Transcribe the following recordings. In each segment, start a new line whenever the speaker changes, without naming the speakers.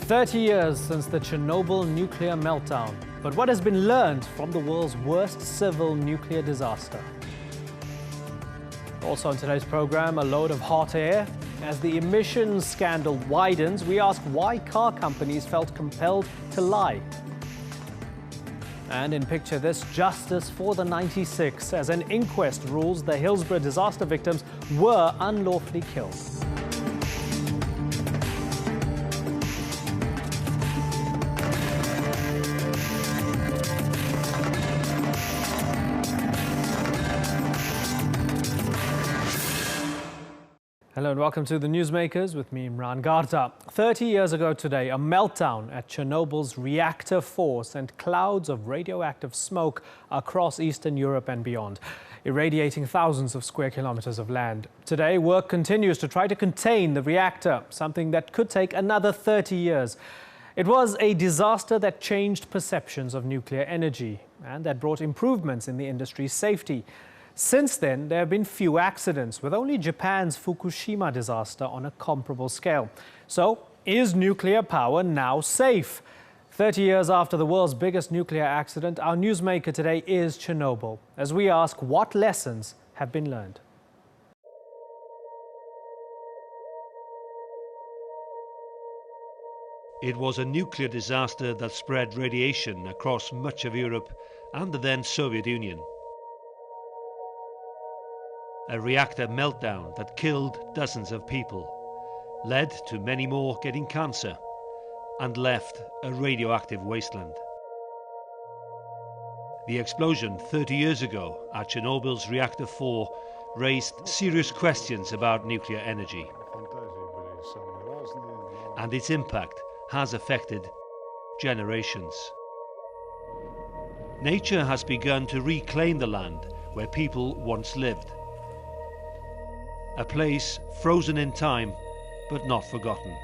30 years since the Chernobyl nuclear meltdown. But what has been learned from the world's worst civil nuclear disaster? Also on today's program, a load of hot air. As the emissions scandal widens, we ask why car companies felt compelled to lie. And in Picture This, justice for the 96 as an inquest rules the Hillsborough disaster victims were unlawfully killed. Hello and welcome to the Newsmakers with me, Imran Garza. 30 years ago today, a meltdown at Chernobyl's reactor 4 sent clouds of radioactive smoke across Eastern Europe and beyond, irradiating thousands of square kilometers of land. Today, work continues to try to contain the reactor, something that could take another 30 years. It was a disaster that changed perceptions of nuclear energy and that brought improvements in the industry's safety. Since then, there have been few accidents, with only Japan's Fukushima disaster on a comparable scale. So, is nuclear power now safe? 30 years after the world's biggest nuclear accident, our newsmaker today is Chernobyl, as we ask what lessons have been learned.
It was a nuclear disaster that spread radiation across much of Europe and the then Soviet Union. A reactor meltdown that killed dozens of people, led to many more getting cancer, and left a radioactive wasteland. The explosion 30 years ago at Chernobyl's reactor 4 raised serious questions about nuclear energy. And its impact has affected generations. Nature has begun to reclaim the land where people once lived. A place frozen in time, but not forgotten.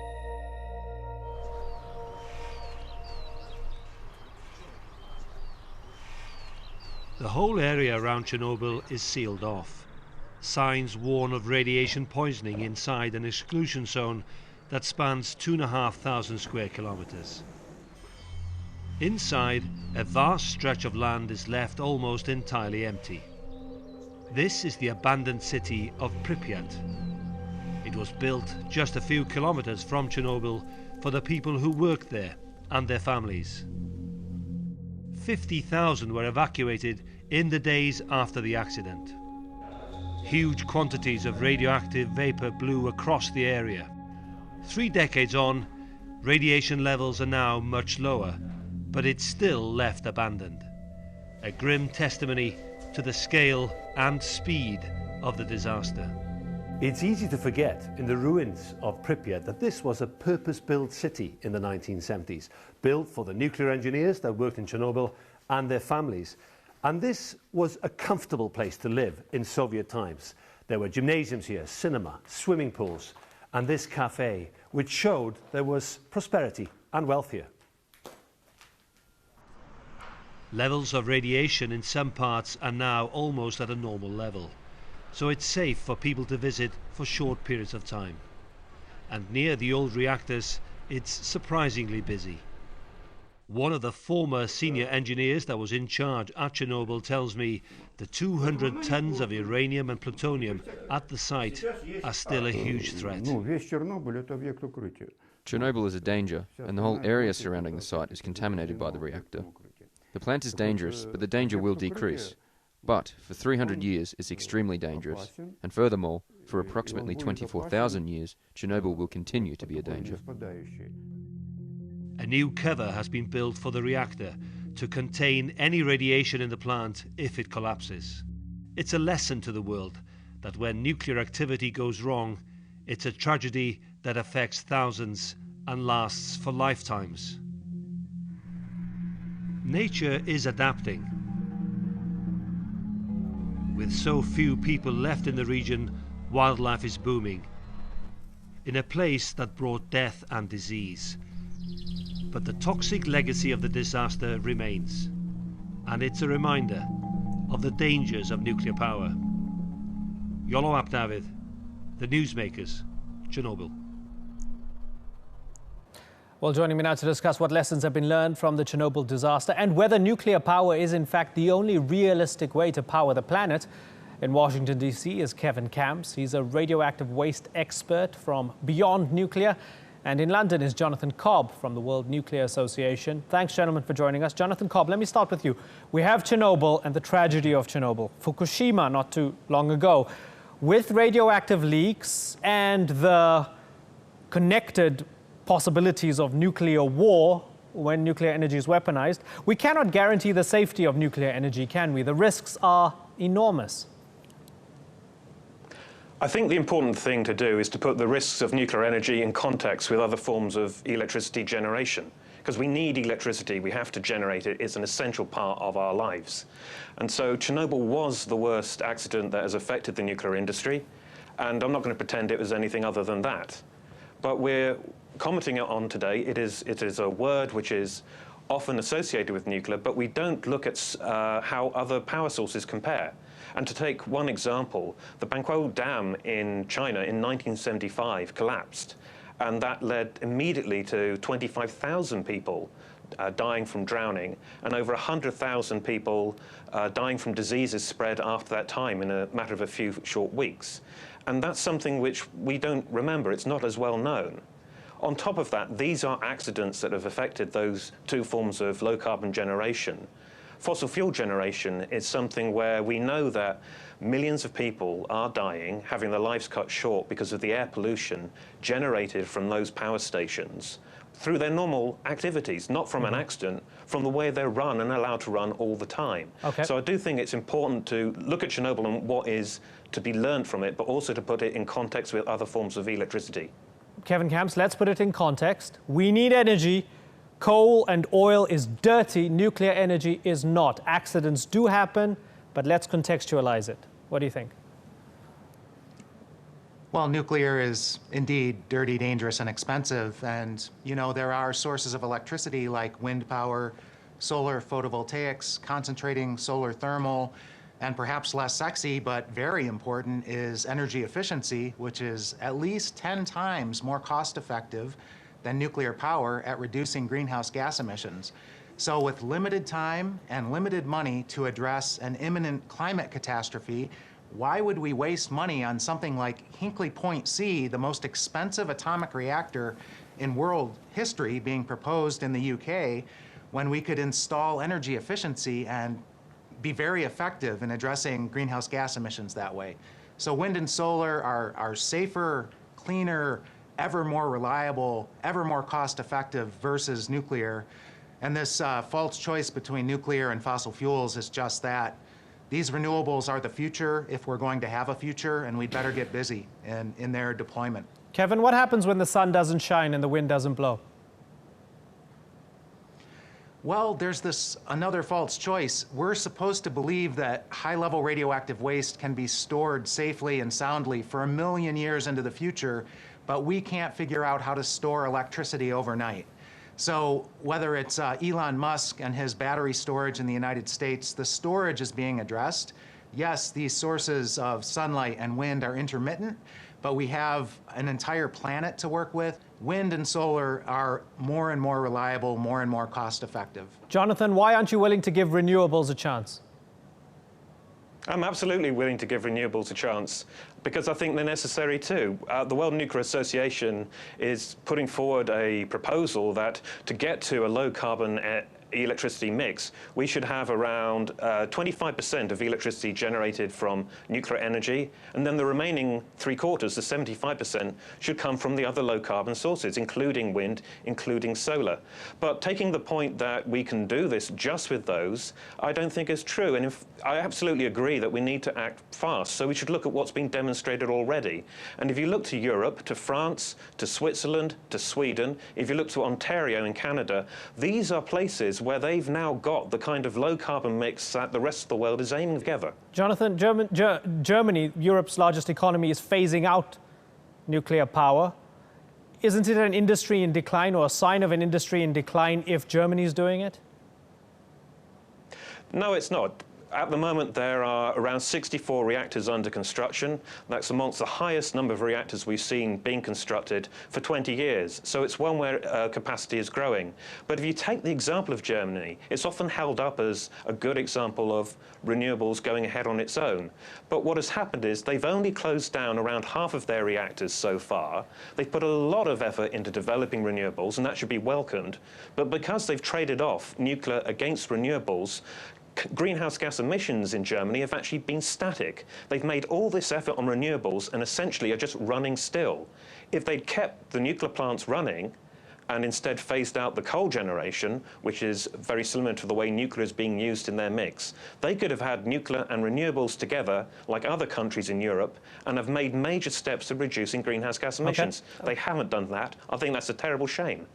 The whole area around Chernobyl is sealed off. Signs warn of radiation poisoning inside an exclusion zone that spans 2,500 square kilometers. Inside, a vast stretch of land is left almost entirely empty. This is the abandoned city of Pripyat. It was built just a few kilometers from Chernobyl for the people who worked there and their families. 50,000 were evacuated in the days after the accident. Huge quantities of radioactive vapor blew across the area. 3 decades on, radiation levels are now much lower, but it's still left abandoned. A grim testimony to the scale and speed of the disaster.
It's easy to forget in the ruins of Pripyat that this was a purpose-built city in the 1970s, built for the nuclear engineers that worked in Chernobyl and their families. And this was a comfortable place to live in Soviet times. There were gymnasiums here, cinema, swimming pools, and this cafe, which showed there was prosperity and wealth here.
Levels of radiation in some parts are now almost at a normal level, so it's safe for people to visit for short periods of time. And near the old reactors, it's surprisingly busy. One of the former senior engineers that was in charge at Chernobyl tells me the 200 tons of uranium and plutonium at the site are still a huge threat.
Chernobyl is a danger, and the whole area surrounding the site is contaminated by the reactor. The plant is dangerous, but the danger will decrease. But for 300 years, it's extremely dangerous. And furthermore, for approximately 24,000 years, Chernobyl will continue to be a danger.
A new cover has been built for the reactor to contain any radiation in the plant if it collapses. It's a lesson to the world that when nuclear activity goes wrong, it's a tragedy that affects thousands and lasts for lifetimes. Nature is adapting. With so few people left in the region, wildlife is booming. In a place that brought death and disease. But the toxic legacy of the disaster remains. And it's a reminder of the dangers of nuclear power. Yolo Ap David, the Newsmakers, Chernobyl.
Well, joining me now to discuss what lessons have been learned from the Chernobyl disaster and whether nuclear power is in fact the only realistic way to power the planet. In Washington, D.C. is Kevin Kamps. He's a radioactive waste expert from Beyond Nuclear. And in London is Jonathan Cobb from the World Nuclear Association. Thanks, gentlemen, for joining us. Jonathan Cobb, let me start with you. We have Chernobyl and the tragedy of Chernobyl. Fukushima not too long ago. With radioactive leaks and the connected possibilities of nuclear war when nuclear energy is weaponized, we cannot guarantee the safety of nuclear energy, can we? The risks are enormous.
I think the important thing to do is to put the risks of nuclear energy in context with other forms of electricity generation. Because we need electricity, we have to generate it, it's an essential part of our lives. And so Chernobyl was the worst accident that has affected the nuclear industry, and I'm not going to pretend it was anything other than that. But we're commenting on today, it is a word which is often associated with nuclear, but we don't look at how other power sources compare. And to take one example, the Banqiao Dam in China in 1975 collapsed, and that led immediately to 25,000 people dying from drowning, and over 100,000 people dying from diseases spread after that time in a matter of a few short weeks. And that's something which we don't remember, it's not as well known. On top of that, these are accidents that have affected those two forms of low-carbon generation. Fossil fuel generation is something where we know that millions of people are dying, having their lives cut short because of the air pollution generated from those power stations through their normal activities, not from an accident, from the way they're run and allowed to run all the time. Okay. So I do think it's important to look at Chernobyl and what is to be learned from it, but also to put it in context with other forms of electricity.
Kevin Kamps, let's put it in context. We need energy. Coal and oil is dirty. Nuclear energy is not. Accidents do happen, but let's contextualize it. What do you think?
Well, nuclear is indeed dirty, dangerous, and expensive. And, you know, there are sources of electricity like wind power, solar photovoltaics, concentrating solar thermal, and perhaps less sexy, but very important, is energy efficiency, which is at least 10 times more cost-effective than nuclear power at reducing greenhouse gas emissions. So with limited time and limited money to address an imminent climate catastrophe, why would we waste money on something like Hinkley Point C, the most expensive atomic reactor in world history being proposed in the UK, when we could install energy efficiency and be very effective in addressing greenhouse gas emissions that way? So wind and solar are safer, cleaner, ever more reliable, ever more cost-effective versus nuclear. And this false choice between nuclear and fossil fuels is just that. These renewables are the future if we're going to have a future, and we'd better get busy in their deployment.
Kevin, what happens when the sun doesn't shine and the wind doesn't blow?
Well, there's another false choice. We're supposed to believe that high-level radioactive waste can be stored safely and soundly for 1 million years into the future, but we can't figure out how to store electricity overnight. So whether it's Elon Musk and his battery storage in the United States, the storage is being addressed. Yes, these sources of sunlight and wind are intermittent, but we have an entire planet to work with. Wind and solar are more and more reliable, more and more cost-effective. Jonathan,
why aren't you willing to give renewables a chance?
I'm absolutely willing to give renewables a chance because I think they're necessary too. The World Nuclear Association is putting forward a proposal that to get to a low-carbon electricity mix, we should have around 25% of electricity generated from nuclear energy, and then the remaining 3/4, the 75%, should come from the other low-carbon sources, including wind, including solar. But taking the point that we can do this just with those, I don't think is true. And I absolutely agree that we need to act fast, so we should look at what's been demonstrated already. And if you look to Europe, to France, to Switzerland, to Sweden, if you look to Ontario in Canada, these are places where they've now got the kind of low-carbon mix that the rest of the world is aiming together.
Jonathan, Germany, Europe's largest economy, is phasing out nuclear power. Isn't it an industry in decline or a sign of an industry in decline if Germany is doing it?
No, it's not. At the moment, there are around 64 reactors under construction. That's amongst the highest number of reactors we've seen being constructed for 20 years. So it's one where capacity is growing. But if you take the example of Germany, it's often held up as a good example of renewables going ahead on its own. But what has happened is they've only closed down around half of their reactors so far. They've put a lot of effort into developing renewables, and that should be welcomed. But because they've traded off nuclear against renewables, greenhouse gas emissions in Germany have actually been static. They've made all this effort on renewables and essentially are just running still. If they'd kept the nuclear plants running and instead phased out the coal generation, which is very similar to the way nuclear is being used in their mix, they could have had nuclear and renewables together like other countries in Europe and have made major steps to reducing greenhouse gas emissions. Okay. They haven't done that. I think that's a terrible shame.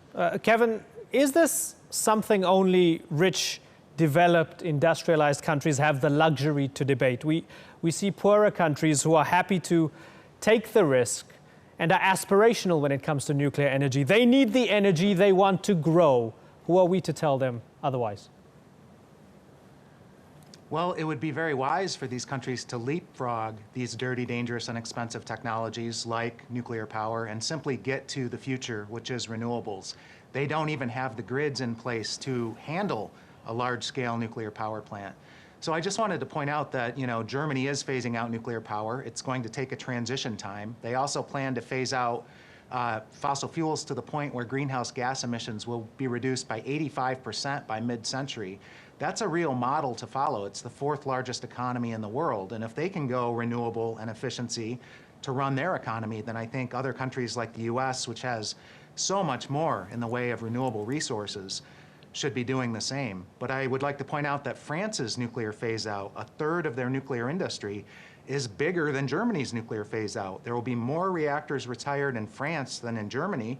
Kevin, is this something only rich, developed, industrialized countries have the luxury to debate? We see poorer countries who are happy to take the risk and are aspirational when it comes to nuclear energy. They need the energy, they want to grow. Who are we to tell them otherwise?
Well, it would be very wise for these countries to leapfrog these dirty, dangerous, and expensive technologies like nuclear power and simply get to the future, which is renewables. They don't even have the grids in place to handle a large-scale nuclear power plant. So I just wanted to point out that, Germany is phasing out nuclear power. It's going to take a transition time. They also plan to phase out fossil fuels to the point where greenhouse gas emissions will be reduced by 85% by mid-century. That's a real model to follow. It's the fourth largest economy in the world. And if they can go renewable and efficiency to run their economy, then I think other countries like the US, which has so much more in the way of renewable resources, should be doing the same. But I would like to point out that France's nuclear phase-out, a third of their nuclear industry, is bigger than Germany's nuclear phase-out. There will be more reactors retired in France than in Germany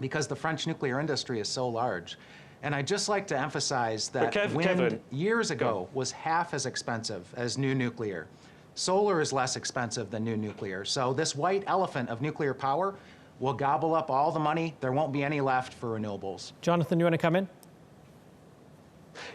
because the French nuclear industry is so large. And I'd just like to emphasize that wind years ago was half as expensive as new nuclear. Solar is less expensive than new nuclear. So this white elephant of nuclear power will gobble up all the money. There won't be any left for renewables.
Jonathan, you want to come in?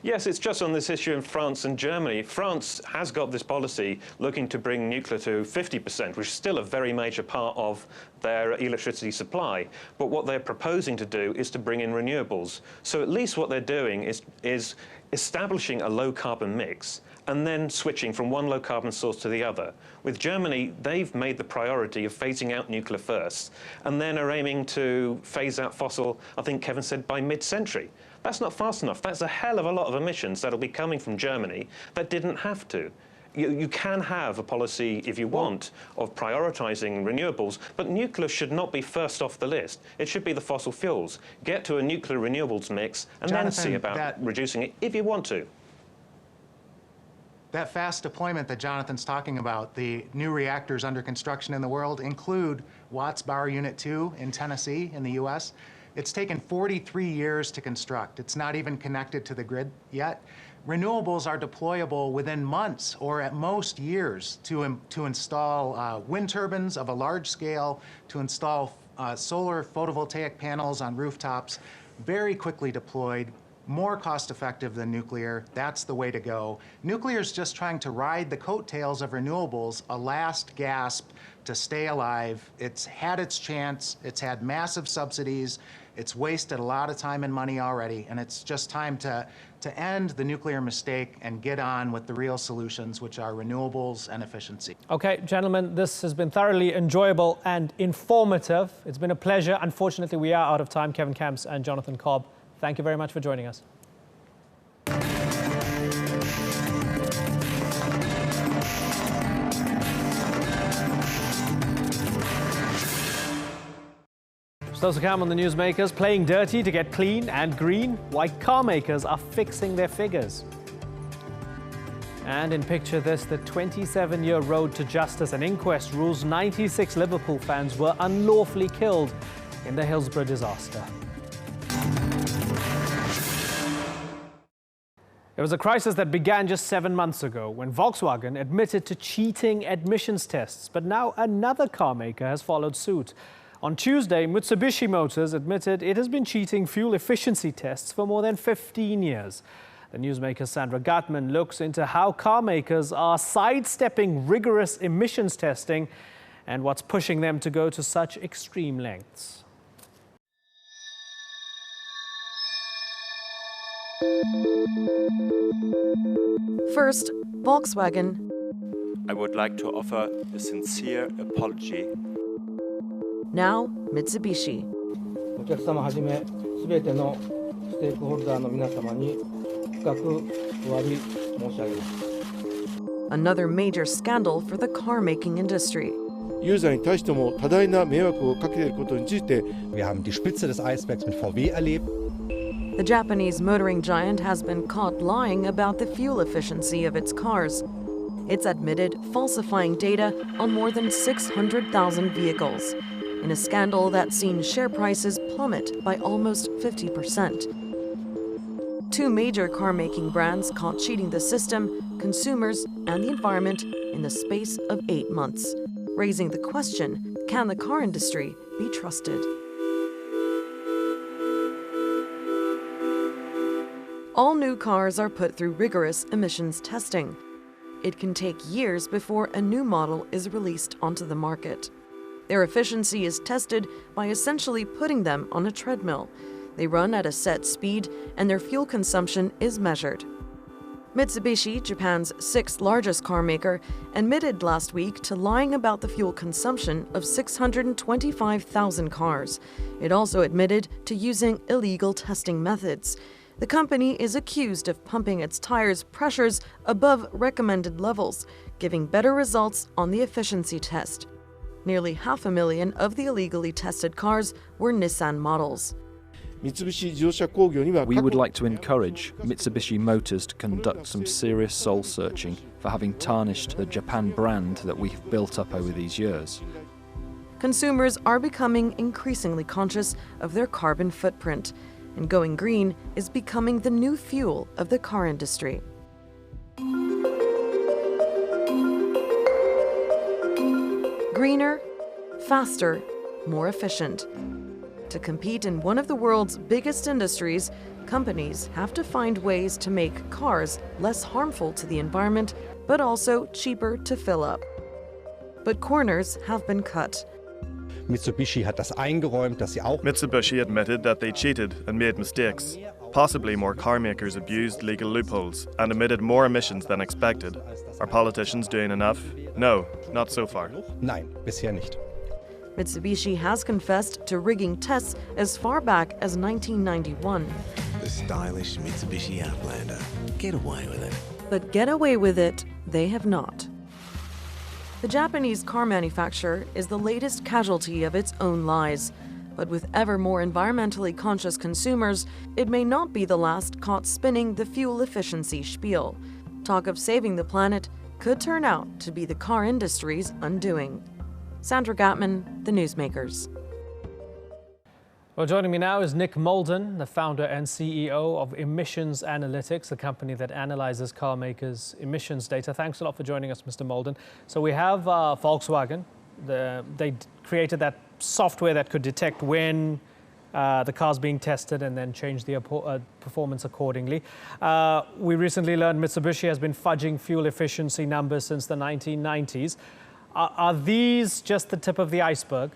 Yes, it's just on this issue in France and Germany. France has got this policy looking to bring nuclear to 50%, which is still a very major part of their electricity supply. But what they're proposing to do is to bring in renewables. So at least what they're doing is establishing a low-carbon mix and then switching from one low-carbon source to the other. With Germany, they've made the priority of phasing out nuclear first, and then are aiming to phase out fossil, I think Kevin said, by mid-century. That's not fast enough. That's a hell of a lot of emissions that'll be coming from Germany that didn't have to. You can have a policy, if you want, of prioritizing renewables, but nuclear should not be first off the list. It should be the fossil fuels. Get to a nuclear renewables mix and then see about reducing it if you want to.
That fast deployment that Jonathan's talking about, the new reactors under construction in the world include Watts Bar Unit 2 in Tennessee in the US. It's taken 43 years to construct. It's not even connected to the grid yet. Renewables are deployable within months or at most years to install wind turbines of a large scale, to install solar photovoltaic panels on rooftops, very quickly deployed, more cost-effective than nuclear. That's the way to go. Nuclear is just trying to ride the coattails of renewables, a last gasp to stay alive. It's had its chance. It's had massive subsidies. It's wasted a lot of time and money already, and it's just time to end the nuclear mistake and get on with the real solutions, which are renewables and efficiency.
Okay, gentlemen, this has been thoroughly enjoyable and informative. It's been a pleasure. Unfortunately, we are out of time. Kevin Kamps and Jonathan Cobb, thank you very much for joining us. Still to come on the Newsmakers, playing dirty to get clean and green, why car makers are fixing their figures. And in Picture This, the 27-year road to justice. An inquest rules 96 Liverpool fans were unlawfully killed in the Hillsborough disaster. It was a crisis that began just 7 months ago when Volkswagen admitted to cheating admissions tests. But now another car maker has followed suit. On Tuesday, Mitsubishi Motors admitted it has been cheating fuel efficiency tests for more than 15 years. The Newsmakers' Sandra Gatman looks into how car makers are sidestepping rigorous emissions testing and what's pushing them to go to such extreme lengths.
First, Volkswagen.
I would like to offer a sincere apology.
Now, Mitsubishi.
お客様はじめ、すべてのステークホルダーの皆様に深くお詫び申し上げます。
Another major scandal for the car-making industry.
ユーザーに対しても多大な迷惑をかけていることについて、
Wir haben die Spitze des Eisbergs mit VW erlebt.
The Japanese motoring giant has been caught lying about the fuel efficiency of its cars. It's admitted falsifying data on more than 600,000 vehicles, in a scandal that's seen share prices plummet by almost 50%. Two major car-making brands caught cheating the system, consumers, and the environment in the space of 8 months, raising the question, can the car industry be trusted? All new cars are put through rigorous emissions testing. It can take years before a new model is released onto the market. Their efficiency is tested by essentially putting them on a treadmill. They run at a set speed, and their fuel consumption is measured. Mitsubishi, Japan's 6th largest car maker, admitted last week to lying about the fuel consumption of 625,000 cars. It also admitted to using illegal testing methods. The company is accused of pumping its tires' pressures above recommended levels, giving better results on the efficiency test. Nearly 500,000 of the illegally tested cars were Nissan models.
We
would like to encourage Mitsubishi Motors to conduct some serious soul searching for having tarnished the Japan brand that we have built up over these years.
Consumers are becoming increasingly conscious of their carbon footprint, and going green is becoming the new fuel of the car industry. Greener, faster, more efficient. To compete in one of the world's biggest industries, companies have to find ways to make cars less harmful to the environment, but also cheaper to fill up. But corners have been cut.
Mitsubishi hat das eingeräumt, dass sie auch
Mitsubishi admitted that they cheated and made mistakes. Possibly more car makers abused legal loopholes and emitted more emissions than expected. Are politicians doing enough? No, not so far.
Nein, bisher nicht.
Mitsubishi has confessed to rigging tests as far back as 1991.
The stylish Mitsubishi Outlander. Get away with it.
But get away with it, they have not. The Japanese car manufacturer is the latest casualty of its own lies. But with ever more environmentally conscious consumers, it may not be the last caught spinning the fuel efficiency spiel. Talk of saving the planet could turn out to be the car industry's undoing. Sandra Gatman, The Newsmakers.
Well, joining me now is Nick Molden, the founder and CEO of Emissions Analytics, a company that analyzes car makers' emissions data. Thanks a lot for joining us, Mr. Molden. So we have Volkswagen. They created that software that could detect when the car's being tested and then change the performance accordingly. We recently learned Mitsubishi has been fudging fuel efficiency numbers since the 1990s. Are these just the tip of the iceberg?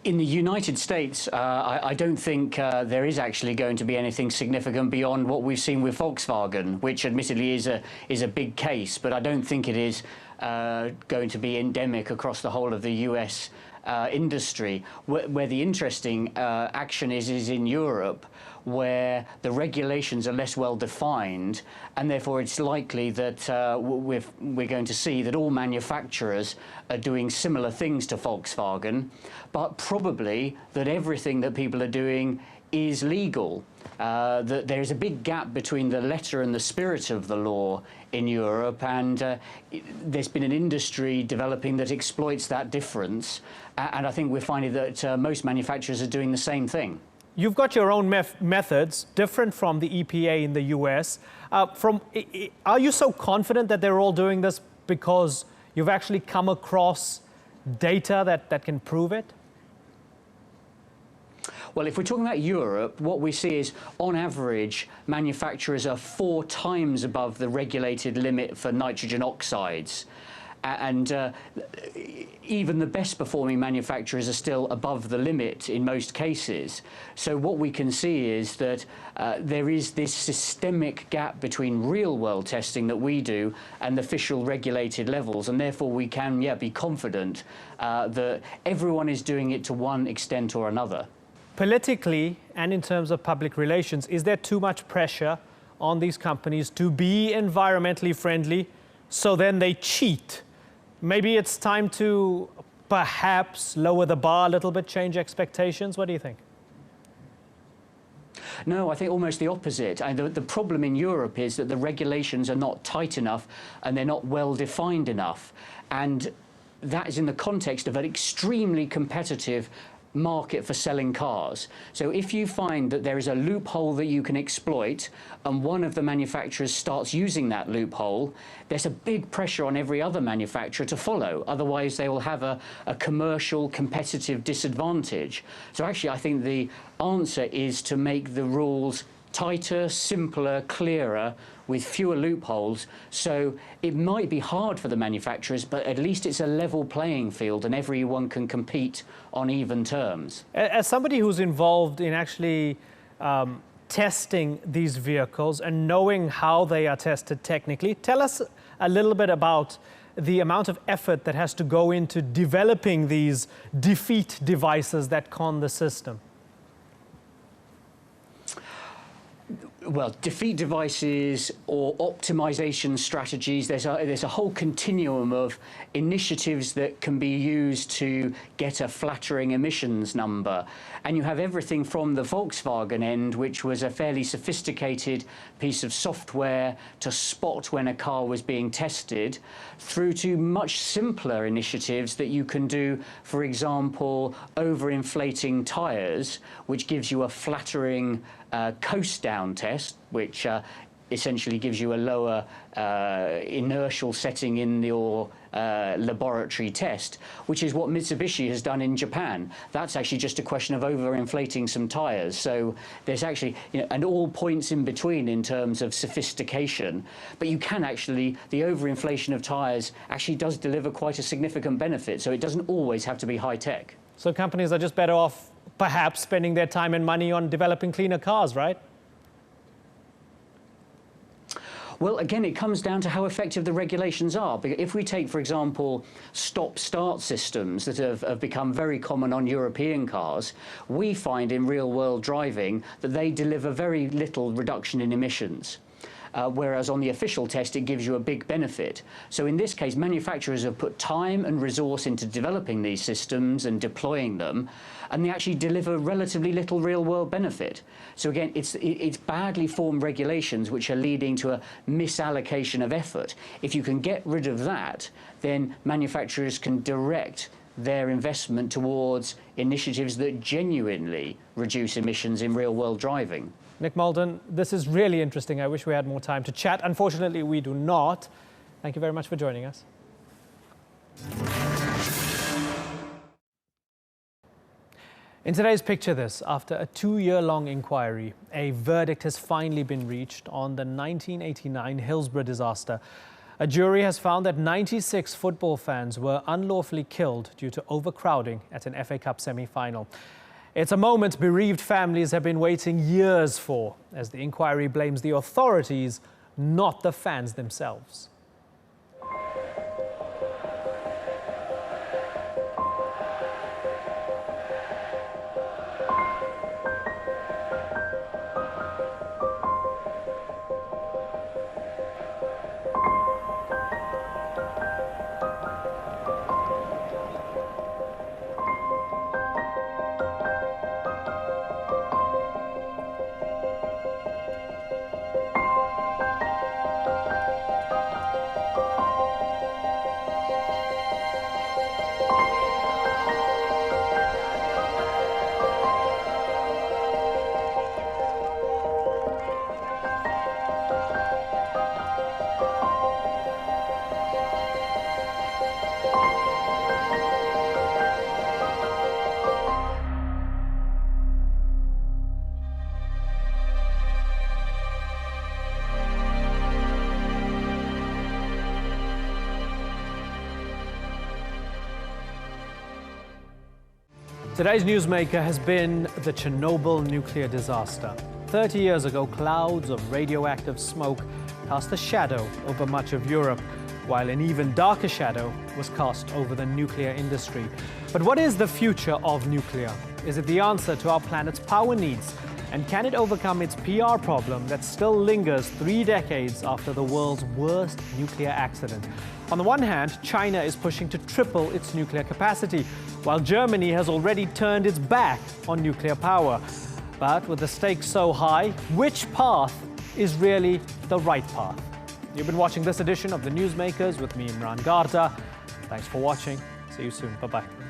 In the United States, I don't think there is actually going to be anything significant beyond what we've seen with Volkswagen, which admittedly is a big case, but I don't think it is going to be endemic across the whole of the US industry. Where the interesting action is in Europe, where the regulations are less well defined, and therefore it's likely that we're going to see that all manufacturers are doing similar things to Volkswagen, but probably that everything that people are doing is legal. That there is a big gap between the letter and the spirit of the law in Europe, and there's been an industry developing that exploits that difference, and I think we're finding that most manufacturers are doing the same thing.
You've got your own methods, different from the EPA in the US. Are you so confident that they're all doing this because you've actually come across data that can prove it?
Well, if we're talking about Europe, what we see is, on average, manufacturers are 4 times above the regulated limit for nitrogen oxides. And even the best performing manufacturers are still above the limit in most cases. So what we can see is that there is this systemic gap between real world testing that we do and the official regulated levels, and therefore we can be confident that everyone is doing it to one extent or another.
Politically and in terms of public relations, is there too much pressure on these companies to be environmentally friendly, so then they cheat? Maybe it's time to perhaps lower the bar a little bit, change expectations. What do you think?
No, I think almost the opposite. The problem in Europe is that the regulations are not tight enough and they're not well defined enough. And that is in the context of an extremely competitive market for selling cars. So if you find that there is a loophole that you can exploit and one of the manufacturers starts using that loophole, there's a big pressure on every other manufacturer to follow. Otherwise they will have a commercial competitive disadvantage. So actually I think the answer is to make the rules tighter, simpler, clearer, with fewer loopholes. So it might be hard for the manufacturers, but at least it's a level playing field and everyone can compete on even terms.
As somebody who's involved in actually testing these vehicles and knowing how they are tested technically, tell us a little bit about the amount of effort that has to go into developing these defeat devices that con the system.
Well, defeat devices or optimization strategies, there's a whole continuum of initiatives that can be used to get a flattering emissions number. And you have everything from the Volkswagen end, which was a fairly sophisticated piece of software to spot when a car was being tested, through to much simpler initiatives that you can do, for example, overinflating tires, which gives you a flattering coast down test, which essentially gives you a lower inertial setting in your laboratory test, which is what Mitsubishi has done in Japan. That's actually just a question of overinflating some tires. So there's actually, and all points in between in terms of sophistication. But you can actually, the overinflation of tires actually does deliver quite a significant benefit. So it doesn't always have to be high tech.
So companies are just better off perhaps spending their time and money on developing cleaner cars, right?
Well, again, it comes down to how effective the regulations are. Because if we take, for example, stop-start systems that have become very common on European cars, we find in real-world driving that they deliver very little reduction in emissions. Whereas on the official test, it gives you a big benefit. So in this case, manufacturers have put time and resource into developing these systems and deploying them, and they actually deliver relatively little real-world benefit. So again, it's badly formed regulations which are leading to a misallocation of effort. If you can get rid of that, then manufacturers can direct their investment towards initiatives that genuinely reduce emissions in real-world driving.
Nick Molden, this is really interesting. I wish we had more time to chat. Unfortunately, we do not. Thank you very much for joining us. In today's Picture This, after a 2-year-long inquiry, a verdict has finally been reached on the 1989 Hillsborough disaster. A jury has found that 96 football fans were unlawfully killed due to overcrowding at an FA Cup semi-final. It's a moment bereaved families have been waiting years for, as the inquiry blames the authorities, not the fans themselves. Today's newsmaker has been the Chernobyl nuclear disaster. 30 years ago, clouds of radioactive smoke cast a shadow over much of Europe, while an even darker shadow was cast over the nuclear industry. But what is the future of nuclear? Is it the answer to our planet's power needs? And can it overcome its PR problem that still lingers 3 decades after the world's worst nuclear accident? On the one hand, China is pushing to triple its nuclear capacity, while Germany has already turned its back on nuclear power. But with the stakes so high, which path is really the right path? You've been watching this edition of the Newsmakers with me, Imran Garda. Thanks for watching. See you soon. Bye-bye.